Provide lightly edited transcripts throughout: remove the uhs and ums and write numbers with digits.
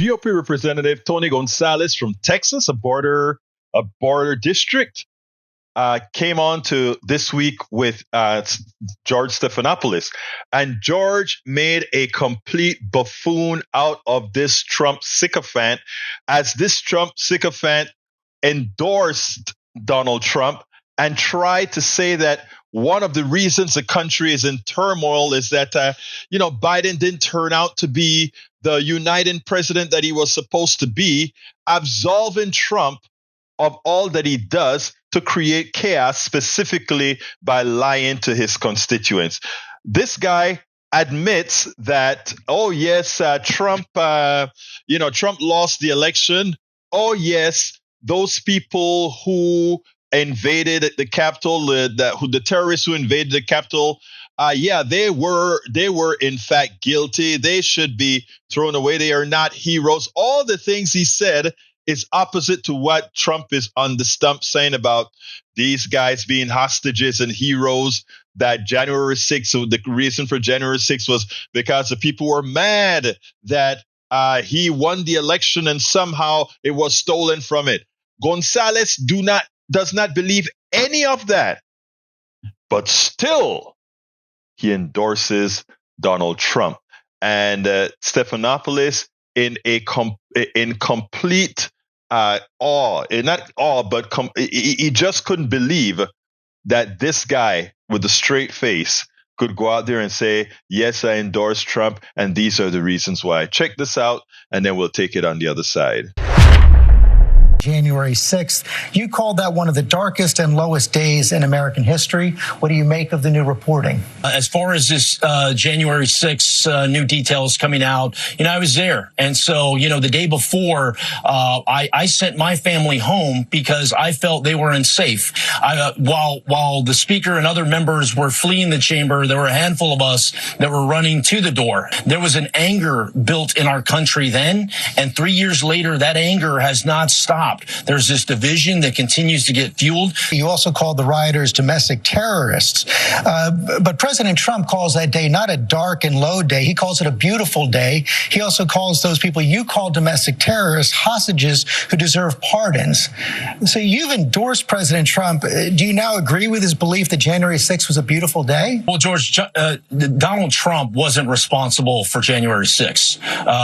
GOP Representative Tony Gonzales from Texas, a border district, came on to This Week with George Stephanopoulos. And George made a complete buffoon out of this Trump sycophant, as this Trump sycophant endorsed Donald Trump and tried to say that one of the reasons the country is in turmoil is that, Biden didn't turn out to be the uniting president that he was supposed to be, absolving Trump of all that he does to create chaos, specifically by lying to his constituents. This guy admits that, Trump lost the election. Oh, yes, those people who invaded the Capitol, the terrorists who invaded the Capitol, they were in fact guilty. They should be thrown away. They are not heroes. All the things he said is opposite to what Trump is on the stump saying about these guys being hostages and heroes. That January 6th, so the reason for January 6th was because the people were mad that he won the election and somehow it was stolen from it. Gonzales does not believe any of that, but still he endorses Donald Trump. And Stephanopoulos, in complete awe, not awe, but he just couldn't believe that this guy with a straight face could go out there and say, yes, I endorse Trump, and these are the reasons why. Check this out, and then we'll take it on the other side. January 6th. You called that one of the darkest and lowest days in American history. What do you make of the new reporting? As far as this January 6th new details coming out, I was there. And so, the day before, I sent my family home because I felt they were unsafe. While the speaker and other members were fleeing the chamber, there were a handful of us that were running to the door. There was an anger built in our country then, and 3 years later, that anger has not stopped. There's this division that continues to get fueled. You also called the rioters domestic terrorists. But President Trump calls that day not a dark and low day. He calls it a beautiful day. He also calls those people you call domestic terrorists hostages who deserve pardons. So you've endorsed President Trump. Do you now agree with his belief that January 6th was a beautiful day? Well, George, Donald Trump wasn't responsible for January 6th.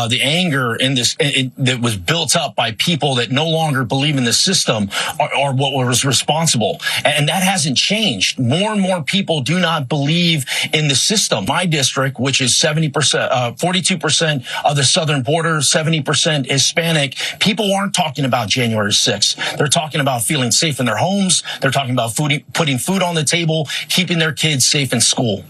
The anger in this that was built up by people that no longer believe in the system are what was responsible. And that hasn't changed. More and more people do not believe in the system. My district, which is 42% of the southern border, 70% Hispanic, people aren't talking about January 6th. They're talking about feeling safe in their homes. They're talking about putting food on the table, keeping their kids safe in school.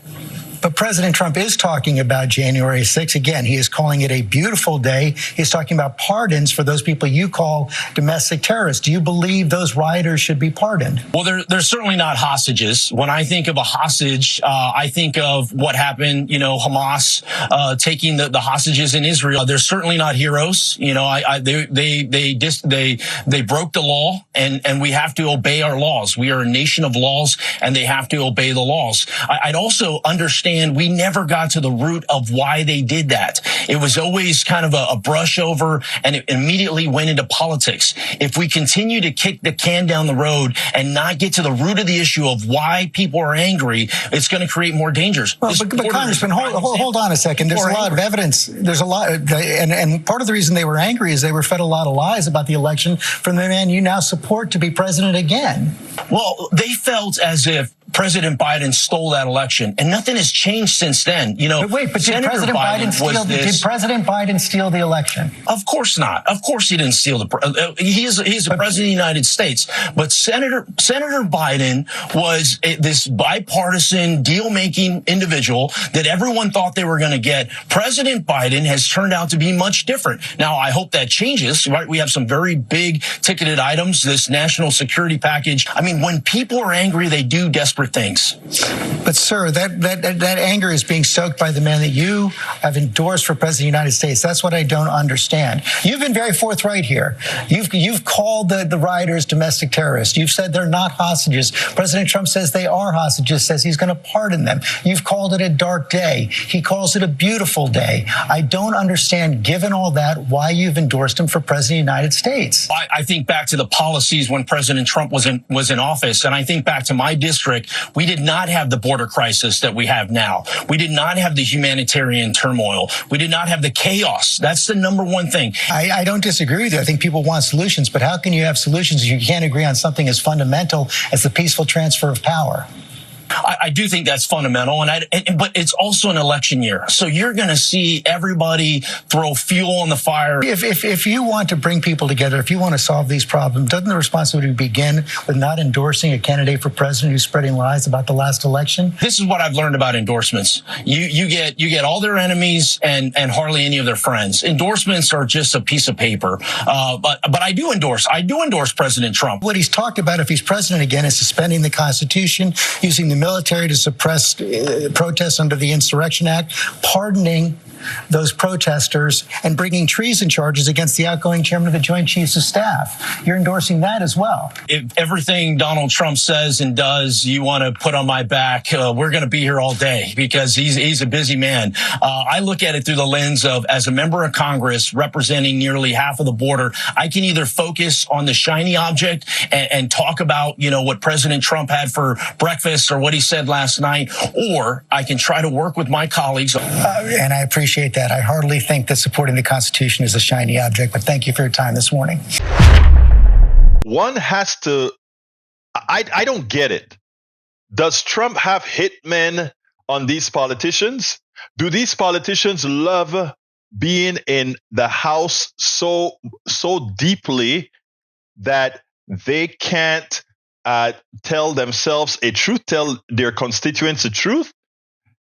But President Trump is talking about January 6th. Again, he is calling it a beautiful day. He's talking about pardons for those people you call domestic terrorists. Do you believe those rioters should be pardoned? Well, they're certainly not hostages. When I think of a hostage, I think of what happened, Hamas taking the hostages in Israel. They're certainly not heroes. They broke the law, and we have to obey our laws. We are a nation of laws, and they have to obey the laws. I'd also understand we never got to the root of why they did that. It was always kind of a brush over, and it immediately went into politics. If we continue to kick the can down the road and not get to the root of the issue of why people are angry, it's going to create more dangers. Well, but Congressman, hold on a second. There's a lot of evidence. There's a lot, and part of the reason they were angry is they were fed a lot of lies about the election from the man you now support to be president again. Well, they felt as if President Biden stole that election, and nothing has changed since then. But did President Biden steal the election? Of course not. Of course he didn't steal he's the president of the United States. But Senator Biden was this bipartisan deal-making individual that everyone thought they were going to get. President Biden has turned out to be much different. Now, I hope that changes, right? We have some very big ticketed items, this national security package. I mean, when people are angry, they do desperately desperate things. But, sir, that anger is being stoked by the man that you have endorsed for president of the United States. That's what I don't understand. You've been very forthright here. You've called the rioters domestic terrorists. You've said they're not hostages. President Trump says they are hostages, says he's going to pardon them. You've called it a dark day. He calls it a beautiful day. I don't understand, given all that, why you've endorsed him for president of the United States. I think back to the policies when President Trump was in office, and I think back to my district. We did not have the border crisis that we have now. We did not have the humanitarian turmoil. We did not have the chaos. That's the number one thing. I don't disagree with you. I think people want solutions, but how can you have solutions if you can't agree on something as fundamental as the peaceful transfer of power? I do think that's fundamental, but it's also an election year, so you're going to see everybody throw fuel on the fire. If you want to bring people together, if you want to solve these problems, doesn't the responsibility begin with not endorsing a candidate for president who's spreading lies about the last election? This is what I've learned about endorsements. You get all their enemies and hardly any of their friends. Endorsements are just a piece of paper. But I do endorse President Trump. What he's talked about, if he's president again, is suspending the Constitution, using the military to suppress protests under the Insurrection Act, pardoning those protesters, and bringing treason charges against the outgoing chairman of the Joint Chiefs of Staff. You're endorsing that as well. If everything Donald Trump says and does, you want to put on my back, we're going to be here all day because he's a busy man. I look at it through the lens of, as a member of Congress representing nearly half of the border, I can either focus on the shiny object and talk about, what President Trump had for breakfast or what he said last night, or I can try to work with my colleagues. And I appreciate that. I hardly think that supporting the Constitution is a shiny object, but thank you for your time this morning. One has to, I don't get it. Does Trump have hitmen on these politicians? Do these politicians love being in the House so deeply that they can't tell themselves a truth, tell their constituents the truth?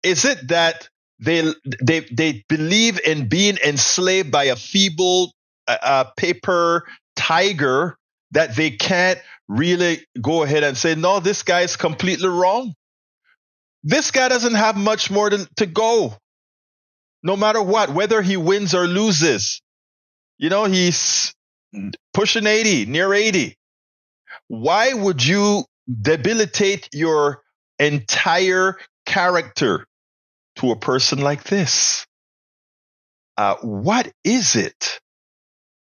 Is it that they believe in being enslaved by a feeble paper tiger that they can't really go ahead and say, no, this guy is completely wrong? This guy doesn't have much more to go, no matter what, whether he wins or loses. He's pushing 80, near 80. Why would you debilitate your entire character to a person like this? What is it?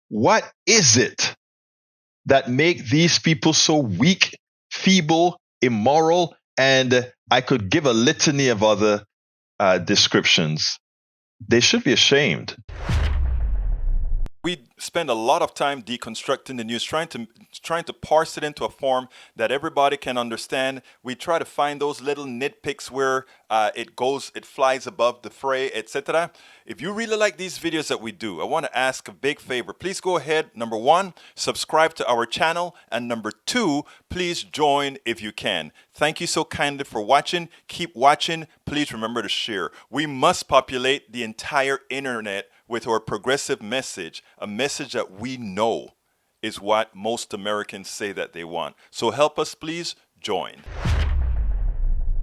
What is it that make these people so weak, feeble, immoral, and I could give a litany of other descriptions? They should be ashamed. We spend a lot of time deconstructing the news, trying to parse it into a form that everybody can understand. We try to find those little nitpicks where it flies above the fray, etc. If you really like these videos that we do, I want to ask a big favor. Please go ahead. Number one, subscribe to our channel. And number two, please join if you can. Thank you so kindly for watching. Keep watching. Please remember to share. We must populate the entire internet with our progressive message, a message that we know is what most Americans say that they want. So help us, please join.